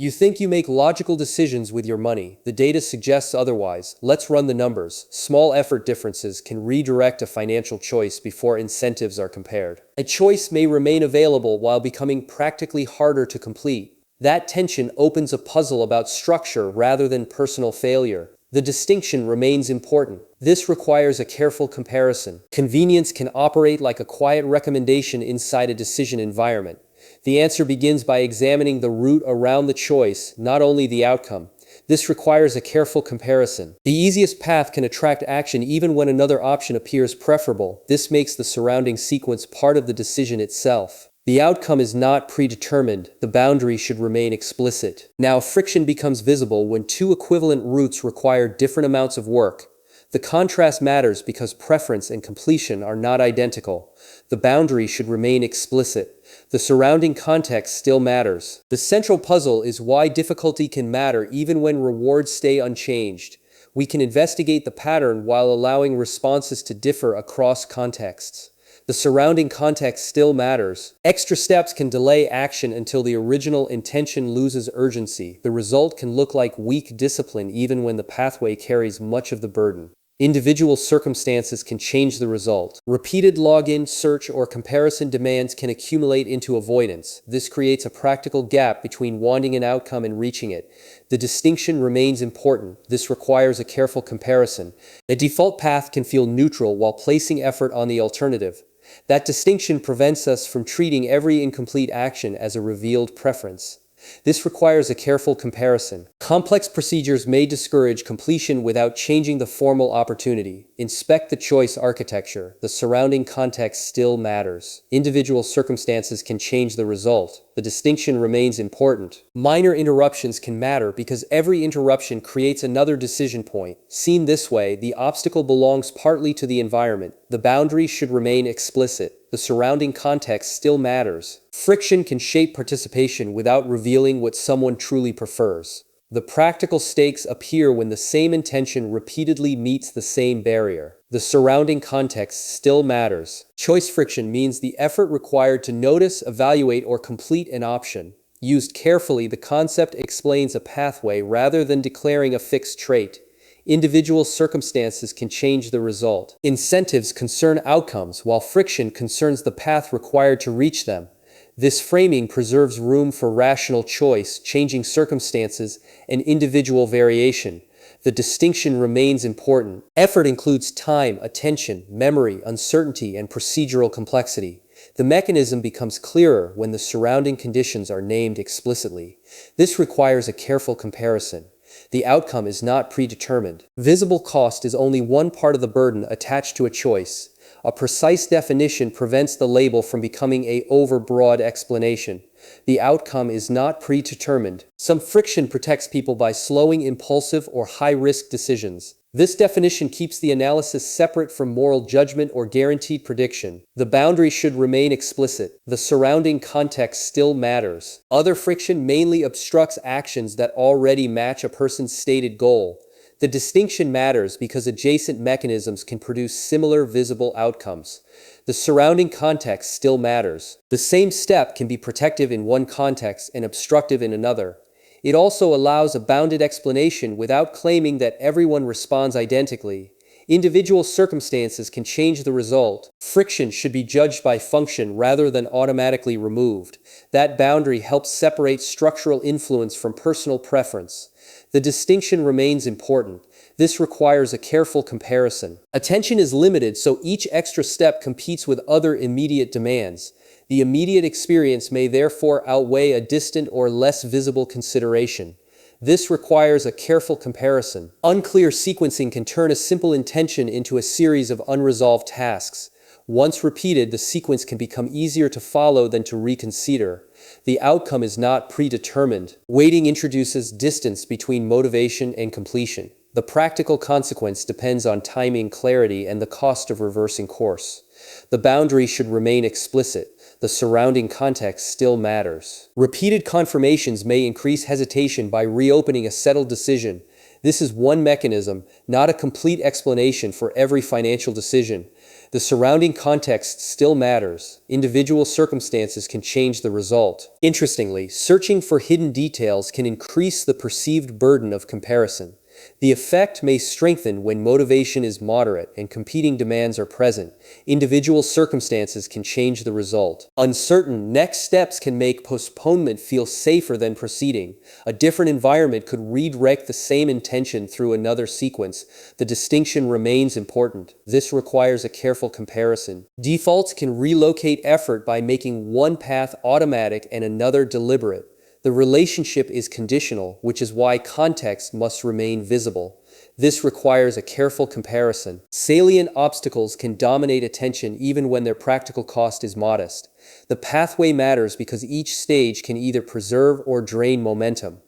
You think you make logical decisions with your money. The data suggests otherwise. Let's run the numbers. Small effort differences can redirect a financial choice before incentives are compared. A choice may remain available while becoming practically harder to complete. That tension opens a puzzle about structure rather than personal failure. The distinction remains important. This requires a careful comparison. Convenience can operate like a quiet recommendation inside a decision environment. The answer begins by examining the route around the choice, not only the outcome. This requires a careful comparison. The easiest path can attract action even when another option appears preferable. This makes the surrounding sequence part of the decision itself. The outcome is not predetermined. The boundary should remain explicit. Now, friction becomes visible when two equivalent routes require different amounts of work. The contrast matters because preference and completion are not identical. The boundary should remain explicit. The surrounding context still matters. The central puzzle is why difficulty can matter even when rewards stay unchanged. We can investigate the pattern while allowing responses to differ across contexts. The surrounding context still matters. Extra steps can delay action until the original intention loses urgency. The result can look like weak discipline even when the pathway carries much of the burden. Individual circumstances can change the result. Repeated login, search, or comparison demands can accumulate into avoidance. This creates a practical gap between wanting an outcome and reaching it. The distinction remains important. This requires a careful comparison. A default path can feel neutral while placing effort on the alternative. That distinction prevents us from treating every incomplete action as a revealed preference. This requires a careful comparison. Complex procedures may discourage completion without changing the formal opportunity. Inspect the choice architecture. The surrounding context still matters. Individual circumstances can change the result. The distinction remains important. Minor interruptions can matter because every interruption creates another decision point. Seen this way, the obstacle belongs partly to the environment. The boundary should remain explicit. The surrounding context still matters. Friction can shape participation without revealing what someone truly prefers. The practical stakes appear when the same intention repeatedly meets the same barrier. The surrounding context still matters. Choice friction means the effort required to notice, evaluate, or complete an option. Used carefully, the concept explains a pathway rather than declaring a fixed trait. Individual circumstances can change the result. Incentives concern outcomes, while friction concerns the path required to reach them. This framing preserves room for rational choice, changing circumstances, and individual variation. The distinction remains important. Effort includes time, attention, memory, uncertainty, and procedural complexity. The mechanism becomes clearer when the surrounding conditions are named explicitly. This requires a careful comparison. The outcome is not predetermined. Visible cost is only one part of the burden attached to a choice. A precise definition prevents the label from becoming an overbroad explanation. The outcome is not predetermined. Some friction protects people by slowing impulsive or high-risk decisions. This definition keeps the analysis separate from moral judgment or guaranteed prediction. The boundary should remain explicit. The surrounding context still matters. Other friction mainly obstructs actions that already match a person's stated goal. The distinction matters because adjacent mechanisms can produce similar visible outcomes. The surrounding context still matters. The same step can be protective in one context and obstructive in another. It also allows a bounded explanation without claiming that everyone responds identically. Individual circumstances can change the result. Friction should be judged by function rather than automatically removed. That boundary helps separate structural influence from personal preference. The distinction remains important. This requires a careful comparison. Attention is limited, so each extra step competes with other immediate demands. The immediate experience may therefore outweigh a distant or less visible consideration. This requires a careful comparison. Unclear sequencing can turn a simple intention into a series of unresolved tasks. Once repeated, the sequence can become easier to follow than to reconsider. The outcome is not predetermined. Waiting introduces distance between motivation and completion. The practical consequence depends on timing, clarity, and the cost of reversing course. The boundary should remain explicit. The surrounding context still matters. Repeated confirmations may increase hesitation by reopening a settled decision. This is one mechanism, not a complete explanation for every financial decision. The surrounding context still matters. Individual circumstances can change the result. Interestingly, searching for hidden details can increase the perceived burden of comparison. The effect may strengthen when motivation is moderate and competing demands are present. Individual circumstances can change the result. Uncertain next steps can make postponement feel safer than proceeding. A different environment could redirect the same intention through another sequence. The distinction remains important. This requires a careful comparison. Defaults can relocate effort by making one path automatic and another deliberate. The relationship is conditional, which is why context must remain visible. This requires a careful comparison. Salient obstacles can dominate attention even when their practical cost is modest. The pathway matters because each stage can either preserve or drain momentum.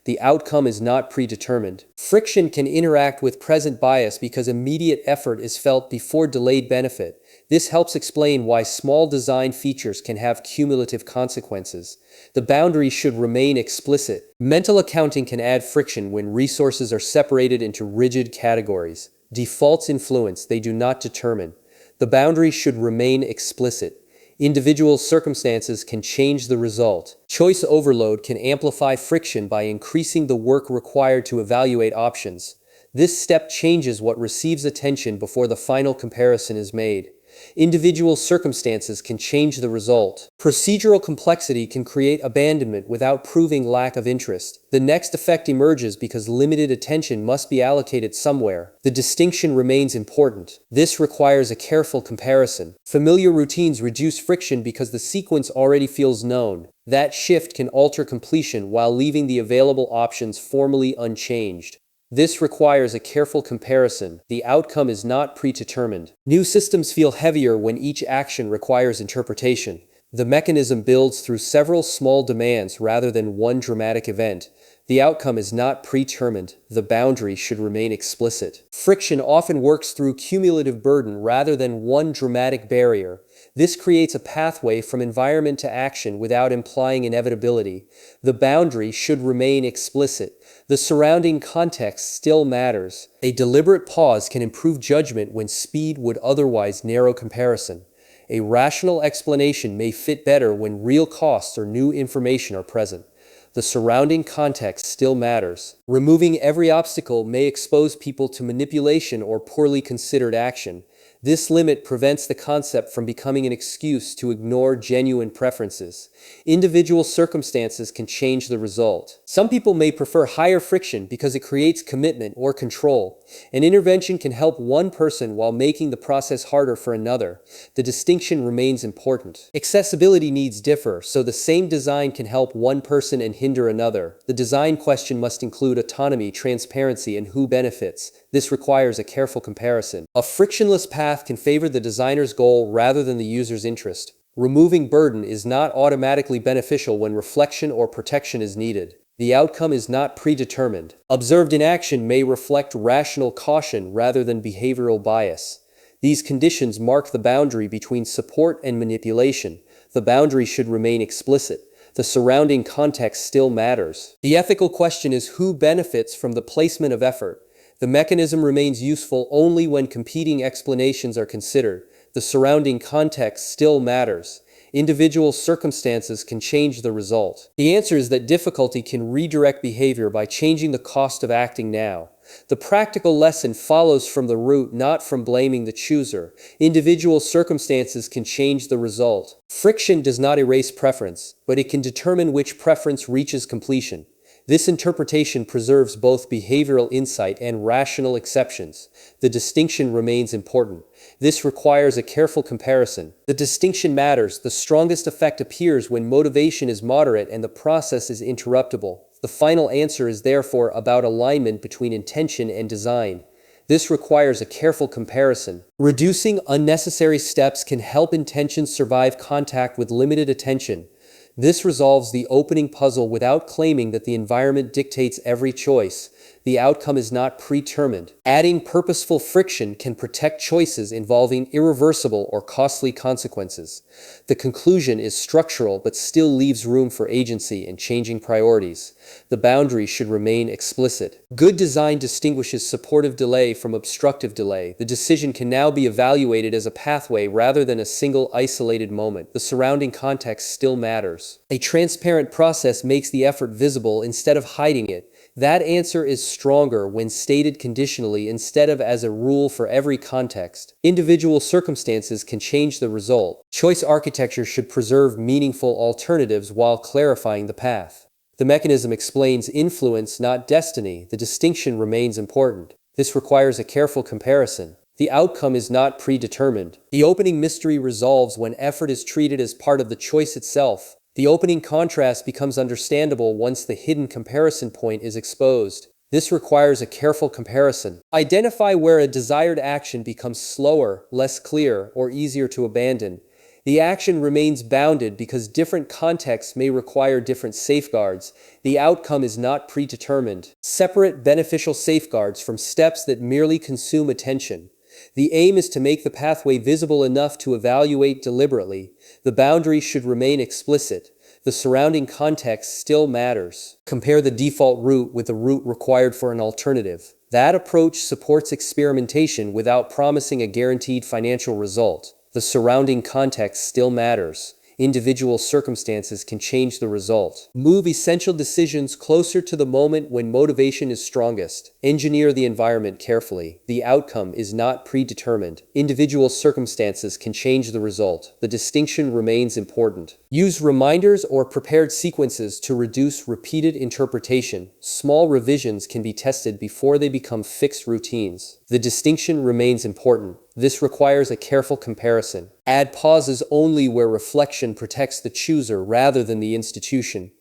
The outcome is not predetermined. Friction can interact with present bias because immediate effort is felt before delayed benefit. This helps explain why small design features can have cumulative consequences. The boundaries should remain explicit. Mental accounting can add friction when resources are separated into rigid categories. Defaults influence, they do not determine. The boundaries should remain explicit. Individual circumstances can change the result. Choice overload can amplify friction by increasing the work required to evaluate options. This step changes what receives attention before the final comparison is made. Individual circumstances can change the result. Procedural complexity can create abandonment without proving lack of interest. The next effect emerges because limited attention must be allocated somewhere. The distinction remains important. This requires a careful comparison. Familiar routines reduce friction because the sequence already feels known. That shift can alter completion while leaving the available options formally unchanged. This requires a careful comparison. The outcome is not predetermined. New systems feel heavier when each action requires interpretation. The mechanism builds through several small demands rather than one dramatic event. The outcome is not predetermined. The boundary should remain explicit. Friction often works through cumulative burden rather than one dramatic barrier. This creates a pathway from environment to action without implying inevitability. The boundary should remain explicit. The surrounding context still matters. A deliberate pause can improve judgment when speed would otherwise narrow comparison. A rational explanation may fit better when real costs or new information are present. The surrounding context still matters. Removing every obstacle may expose people to manipulation or poorly considered action. This limit prevents the concept from becoming an excuse to ignore genuine preferences. Individual circumstances can change the result. Some people may prefer higher friction because it creates commitment or control. An intervention can help one person while making the process harder for another. The distinction remains important. Accessibility needs differ, so the same design can help one person and hinder another. The design question must include autonomy, transparency, and who benefits. This requires a careful comparison. A frictionless path can favor the designer's goal rather than the user's interest. Removing burden is not automatically beneficial when reflection or protection is needed. The outcome is not predetermined. Observed inaction may reflect rational caution rather than behavioral bias. These conditions mark the boundary between support and manipulation. The boundary should remain explicit. The surrounding context still matters. The ethical question is who benefits from the placement of effort. The mechanism remains useful only when competing explanations are considered. The surrounding context still matters. Individual circumstances can change the result. The answer is that difficulty can redirect behavior by changing the cost of acting now. The practical lesson follows from the root, not from blaming the chooser. Individual circumstances can change the result. Friction does not erase preference, but it can determine which preference reaches completion. This interpretation preserves both behavioral insight and rational exceptions. The distinction remains important. This requires a careful comparison. The distinction matters. The strongest effect appears when motivation is moderate and the process is interruptible. The final answer is therefore about alignment between intention and design. This requires a careful comparison. Reducing unnecessary steps can help intentions survive contact with limited attention. This resolves the opening puzzle without claiming that the environment dictates every choice. The outcome is not predetermined. Adding purposeful friction can protect choices involving irreversible or costly consequences. The conclusion is structural but still leaves room for agency in changing priorities. The boundary should remain explicit. Good design distinguishes supportive delay from obstructive delay. The decision can now be evaluated as a pathway rather than a single isolated moment. The surrounding context still matters. A transparent process makes the effort visible instead of hiding it. That answer is stronger when stated conditionally instead of as a rule for every context. Individual circumstances can change the result. Choice architecture should preserve meaningful alternatives while clarifying the path. The mechanism explains influence, not destiny. The distinction remains important. This requires a careful comparison. The outcome is not predetermined. The opening mystery resolves when effort is treated as part of the choice itself. The opening contrast becomes understandable once the hidden comparison point is exposed. This requires a careful comparison. Identify where a desired action becomes slower, less clear, or easier to abandon. The action remains bounded because different contexts may require different safeguards. The outcome is not predetermined. Separate beneficial safeguards from steps that merely consume attention. The aim is to make the pathway visible enough to evaluate deliberately. The boundary should remain explicit. The surrounding context still matters. Compare the default route with the route required for an alternative. That approach supports experimentation without promising a guaranteed financial result. The surrounding context still matters. Individual circumstances can change the result. Move essential decisions closer to the moment when motivation is strongest. Engineer the environment carefully. The outcome is not predetermined. Individual circumstances can change the result. The distinction remains important. Use reminders or prepared sequences to reduce repeated interpretation. Small revisions can be tested before they become fixed routines. The distinction remains important. This requires a careful comparison. Add pauses only where reflection protects the chooser rather than the institution.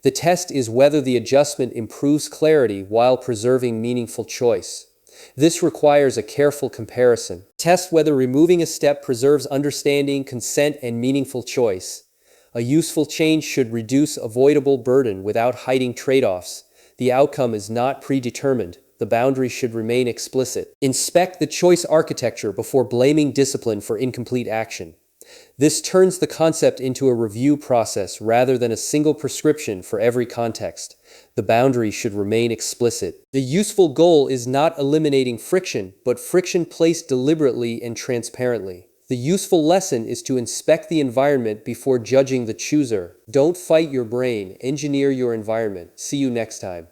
The test is whether the adjustment improves clarity while preserving meaningful choice. This requires a careful comparison. Test whether removing a step preserves understanding, consent, and meaningful choice. A useful change should reduce avoidable burden without hiding trade-offs. The outcome is not predetermined. The boundary should remain explicit. Inspect the choice architecture before blaming discipline for incomplete action. This turns the concept into a review process rather than a single prescription for every context. The boundary should remain explicit. The useful goal is not eliminating friction, but friction placed deliberately and transparently. The useful lesson is to inspect the environment before judging the chooser. Don't fight your brain, engineer your environment. See you next time.